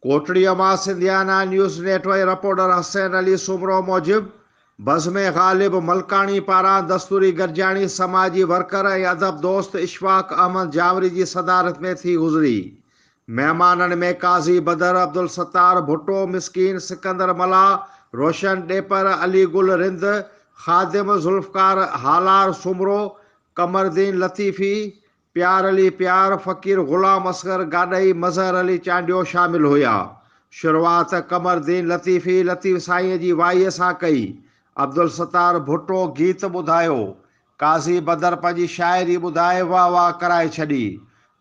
कोटड़ीअ मां Sindhiyana news network reporter Hasan Ali Soomro मूजिब बज़्म गालिब मलकाणी पारान दस्तूरी गॾजाणी समाजी वर्कर ऐं अदब दोस्त इशफाक अहमद जहाँवरी जी सदारत में थी गुज़री। महिमाननि में काज़ी बदर अब्दुल सत्तार भुट्टो मिस्कीन सिकंदर मला रोशन डेपर अली गुल रिंद ख़ादिम ज़ुल्फ़कार हालार सुमरो कमरदीन लतीफ़ी प्यार अली प्यार फ़कीर ग़ुलाम असगर गाॾई मज़हर अली चांडियो शामिल हुआ। शुरूआत कमरदीन लतीफ़ी लतीफ़ साईं जी वाईअ सां कई। अब्दुल सत्तार भुट्टो गीत ॿुधायो। काज़ी बदर पंहिंजी शाइरी ॿुधाए वाह वाह कराए छॾी।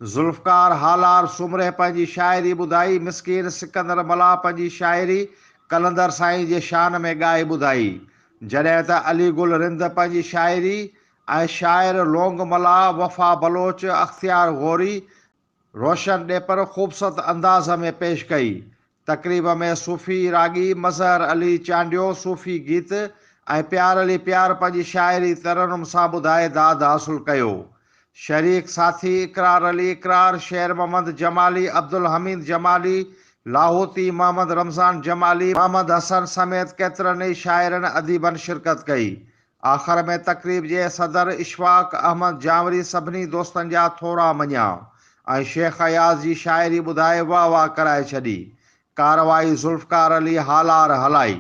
ज़ुल्फ़कार हालार सुमरे पंहिंजी शाइरी ॿुधाई। मिस्कीन सिकंदर मला पंहिंजी शाइरी कलंदर साईं जे शान में ॻाए ॿुधाई। जॾहिं त अली गुल रिंद पंहिंजी शाइरी ऐं शाइर लोंग मला वफ़ा बलोच अख़्तियार गौरी रोशन डेपर ख़ूबसूरत अंदाज़ में पेश कई। तक़रीब में सूफ़ी रागी मज़हर अली चांडियो सूफ़ी गीत ऐं प्यार अली प्यार पंहिंजी शाइरी तरन्नुम सां ॿुधाए दाद हासिल कयो। शरीक साथी इक़रार अली इक़रार शेर मोहम्मद जमाली अब्दुल हमीद जमाली लाहौती मोहम्मद रमज़ान जमाली मोहम्मद हसन समेत केतिरनि ई शाइरनि अदीबनि शिरकत कई। आख़िर में तक़रीब जे सदर इशफाक अहमद जहाँवरी सभिनी दोस्तनि जा थोरा मञिया ऐं शेख अयाज़ जी शाइरी ॿुधाए वाह वाह कराए छॾी। कारवाई ज़ुल्फ़कार अली हालार हलाई।